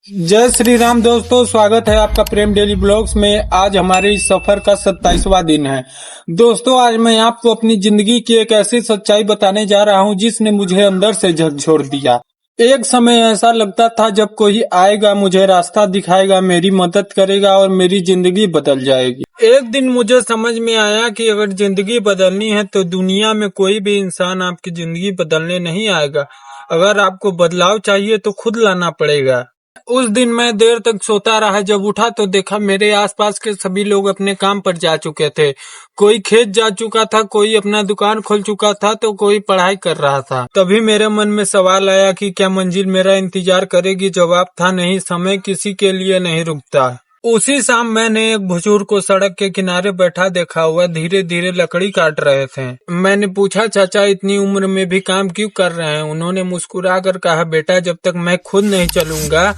जय श्री राम दोस्तों, स्वागत है आपका प्रेम डेली ब्लॉग्स में। आज हमारे इस सफर का 27वां दिन है। दोस्तों, आज मैं आपको अपनी जिंदगी की एक ऐसी सच्चाई बताने जा रहा हूं जिसने मुझे अंदर से झकझोर दिया। एक समय ऐसा लगता था जब कोई आएगा, मुझे रास्ता दिखाएगा, मेरी मदद करेगा और मेरी जिंदगी बदल जाएगी। एक दिन मुझे समझ में आया कि अगर जिंदगी बदलनी है तो दुनिया में कोई भी इंसान आपकी जिंदगी बदलने नहीं आएगा। अगर आपको बदलाव चाहिए तो खुद लाना पड़ेगा। उस दिन मैं देर तक सोता रहा। जब उठा तो देखा मेरे आसपास के सभी लोग अपने काम पर जा चुके थे। कोई खेत जा चुका था, कोई अपना दुकान खोल चुका था, तो कोई पढ़ाई कर रहा था। तभी मेरे मन में सवाल आया कि क्या मंजिल मेरा इंतजार करेगी। जवाब था नहीं, समय किसी के लिए नहीं रुकता। उसी शाम मैंने एक बुजुर्ग को सड़क के किनारे बैठा देखा हुआ धीरे धीरे लकड़ी काट रहे थे। मैंने पूछा, चाचा इतनी उम्र में भी काम क्यों कर रहे हैं? उन्होंने मुस्कुरा कर कहा, बेटा जब तक मैं खुद नहीं चलूंगा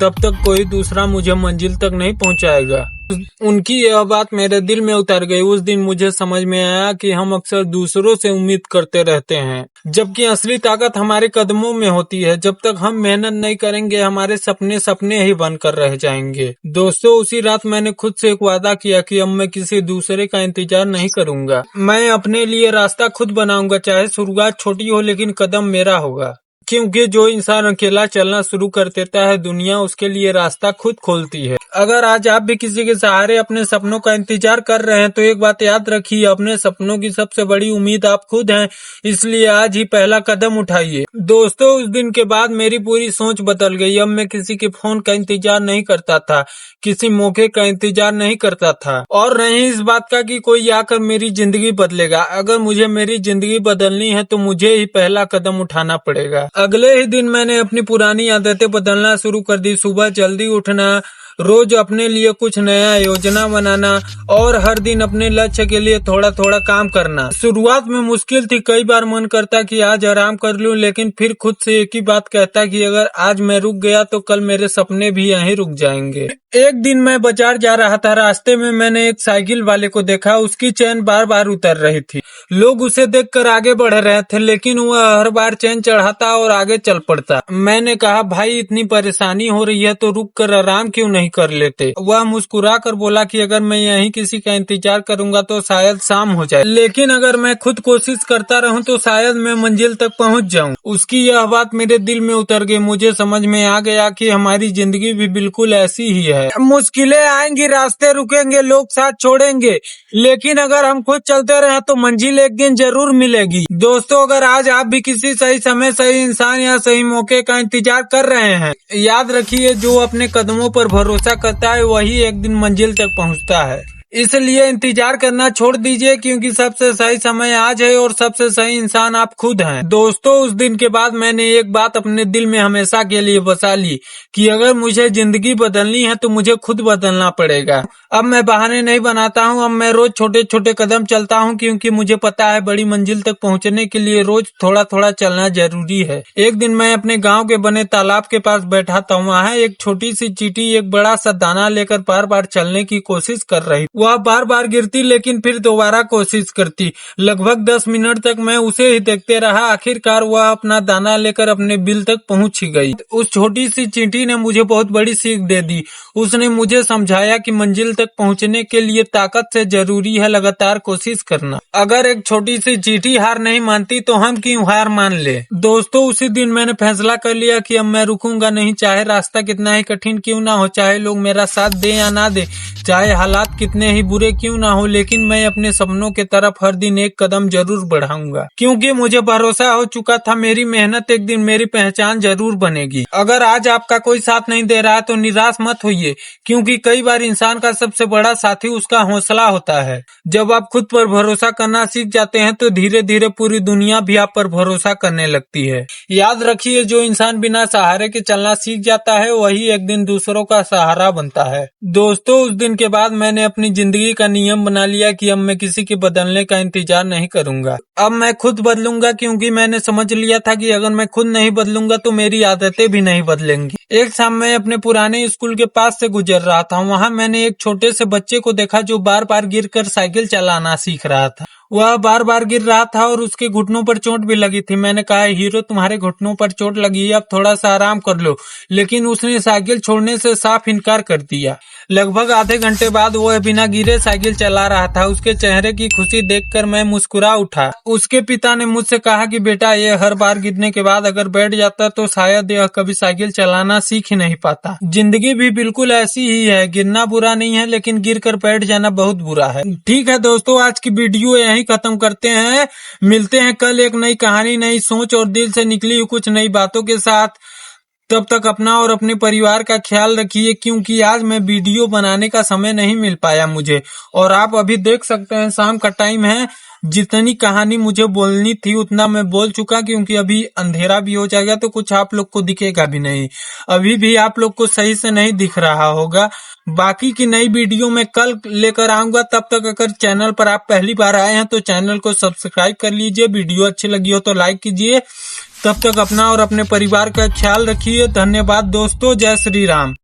तब तक कोई दूसरा मुझे मंजिल तक नहीं पहुंचाएगा। उनकी यह बात मेरे दिल में उतर गई। उस दिन मुझे समझ में आया कि हम अक्सर दूसरों से उम्मीद करते रहते हैं, जबकि असली ताकत हमारे कदमों में होती है। जब तक हम मेहनत नहीं करेंगे हमारे सपने सपने ही बनकर रह जाएंगे। दोस्तों, उसी रात मैंने खुद से एक वादा किया कि अब मैं किसी दूसरे का इंतजार नहीं करूंगा। मैं अपने लिए रास्ता खुद बनाऊंगा, चाहे शुरुआत छोटी हो लेकिन कदम मेरा होगा। क्योंकि जो इंसान अकेला चलना शुरू कर देता है, दुनिया उसके लिए रास्ता खुद खोलती है। अगर आज आप भी किसी के सहारे अपने सपनों का इंतजार कर रहे हैं तो एक बात याद रखिए, अपने सपनों की सबसे बड़ी उम्मीद आप खुद हैं। इसलिए आज ही पहला कदम उठाइए। दोस्तों, उस दिन के बाद मेरी पूरी सोच बदल गई। अब मैं किसी के फोन का इंतजार नहीं करता था, किसी मौके का इंतजार नहीं करता था, और नहीं इस बात का कि कोई आकर मेरी जिंदगी बदलेगा। अगर मुझे मेरी जिंदगी बदलनी है तो मुझे ही पहला कदम उठाना पड़ेगा। अगले ही दिन मैंने अपनी पुरानी आदतें बदलना शुरू कर दी। सुबह जल्दी उठना, रोज अपने लिए कुछ नया योजना बनाना और हर दिन अपने लक्ष्य के लिए थोड़ा थोड़ा काम करना। शुरुआत में मुश्किल थी, कई बार मन करता कि आज आराम कर लूं, लेकिन फिर खुद से एक ही बात कहता कि अगर आज मैं रुक गया तो कल मेरे सपने भी यहीं रुक जाएंगे। एक दिन मैं बाजार जा रहा था। रास्ते में मैंने एक साइकिल वाले को देखा। उसकी चेन बार बार उतर रही थी। लोग उसे देखकर आगे बढ़ रहे थे, लेकिन वह हर बार चेन चढ़ाता और आगे चल पड़ता। मैंने कहा, भाई इतनी परेशानी हो रही है तो रुक कर आराम क्यों नहीं कर लेते? वह मुस्कुरा कर बोला कि अगर मैं यहीं किसी का इंतजार करूंगा तो शायद शाम हो जाए, लेकिन अगर मैं खुद कोशिश करता रहूं तो शायद मैं मंजिल तक पहुंच जाऊं। उसकी यह बात मेरे दिल में उतर गई। मुझे समझ में आ गया कि हमारी जिंदगी भी बिल्कुल ऐसी ही है। मुश्किलें आएंगी, रास्ते रुकेंगे, लोग साथ छोड़ेंगे, लेकिन अगर हम खुद चलते रहे तो मंजिल एक दिन जरूर मिलेगी। दोस्तों, अगर आज आप भी किसी सही समय, सही इंसान या सही मौके का इंतजार कर रहे हैं, याद रखिए जो अपने कदमों पर भरोसा करता है वही एक दिन मंजिल तक पहुंचता है। इसलिए इंतजार करना छोड़ दीजिए, क्योंकि सबसे सही समय आज है और सबसे सही इंसान आप खुद हैं। दोस्तों, उस दिन के बाद मैंने एक बात अपने दिल में हमेशा के लिए बसा ली कि अगर मुझे जिंदगी बदलनी है तो मुझे खुद बदलना पड़ेगा। अब मैं बहाने नहीं बनाता हूँ, अब मैं रोज छोटे छोटे कदम चलता हूँ, क्योंकि मुझे पता है बड़ी मंजिल तक पहुँचने के लिए रोज थोड़ा थोड़ा चलना जरूरी है। एक दिन मैं अपने गाँव के बने तालाब के पास बैठा था। वहाँ एक छोटी सी चींटी एक बड़ा सा दाना लेकर बार बार चलने की कोशिश कर रही। वह बार बार गिरती लेकिन फिर दोबारा कोशिश करती। लगभग 10 मिनट तक मैं उसे ही देखते रहा। आखिरकार वह अपना दाना लेकर अपने बिल तक पहुंच ही गई। उस छोटी सी चींटी ने मुझे बहुत बड़ी सीख दे दी। उसने मुझे समझाया कि मंजिल तक पहुंचने के लिए ताकत से जरूरी है लगातार कोशिश करना। अगर एक छोटी सी चींटी हार नहीं मानती तो हम क्यों हार मान ले? दोस्तों, उसी दिन मैंने फैसला कर लिया कि अब मैं रुकूंगा नहीं, चाहे रास्ता कितना ही कठिन क्यों ना हो, चाहे लोग मेरा साथ दे या ना दे, चाहे हालात कितने ही बुरे क्यों ना हो, लेकिन मैं अपने सपनों के तरफ हर दिन एक कदम जरूर बढ़ाऊंगा। क्योंकि मुझे भरोसा हो चुका था मेरी मेहनत एक दिन मेरी पहचान जरूर बनेगी। अगर आज आपका कोई साथ नहीं दे रहा तो निराश मत होइए, क्योंकि कई बार इंसान का सबसे बड़ा साथी उसका हौसला होता है। जब आप खुद पर भरोसा करना सीख जाते हैं तो धीरे धीरे पूरी दुनिया भी आप पर भरोसा करने लगती है। याद रखिए, जो इंसान बिना सहारे के चलना सीख जाता है वही एक दिन दूसरों का सहारा बनता है। दोस्तों, उस दिन के बाद मैंने अपनी जिंदगी का नियम बना लिया कि अब मैं किसी के बदलने का इंतजार नहीं करूंगा। अब मैं खुद बदलूंगा, क्योंकि मैंने समझ लिया था कि अगर मैं खुद नहीं बदलूंगा तो मेरी आदतें भी नहीं बदलेंगी। एक शाम मैं अपने पुराने स्कूल के पास से गुजर रहा था। वहाँ मैंने एक छोटे से बच्चे को देखा जो बार बार गिरकर साइकिल चलाना सीख रहा था। वह बार बार गिर रहा था और उसके घुटनों पर चोट भी लगी थी। मैंने कहा, हीरो तुम्हारे घुटनों पर चोट लगी है, अब थोड़ा सा आराम कर लो, लेकिन उसने साइकिल छोड़ने से साफ इनकार कर दिया। लगभग आधे घंटे बाद वह बिना गिरे साइकिल चला रहा था। उसके चेहरे की खुशी देखकर मैं मुस्कुरा उठा। उसके पिता ने मुझसे कहा कि बेटा, ये हर बार गिरने के बाद अगर बैठ जाता तो शायद यह कभी साइकिल चलाना सीख ही नहीं पाता। जिंदगी भी बिल्कुल ऐसी ही है, गिरना बुरा नहीं है, लेकिन गिर कर बैठ जाना बहुत बुरा है। ठीक है दोस्तों, आज की वीडियो यहीं खत्म करते हैं। मिलते हैं कल एक नई कहानी, नई सोच और दिल से निकली हुई कुछ नई बातों के साथ। तब तक अपना और अपने परिवार का ख्याल रखिए, क्योंकि आज मैं वीडियो बनाने का समय नहीं मिल पाया मुझे। और आप अभी देख सकते हैं शाम का टाइम है। जितनी कहानी मुझे बोलनी थी उतना मैं बोल चुका, क्योंकि अभी अंधेरा भी हो जाएगा तो कुछ आप लोग को दिखेगा भी नहीं। अभी भी आप लोग को सही से नहीं दिख रहा होगा। बाकी की नई वीडियो मैं कल लेकर आऊंगा। तब तक अगर चैनल पर आप पहली बार आए हैं तो चैनल को सब्सक्राइब कर लीजिए। वीडियो अच्छी लगी हो तो लाइक कीजिए। तब तक अपना और अपने परिवार का ख्याल रखिए। धन्यवाद दोस्तों, जय श्री राम।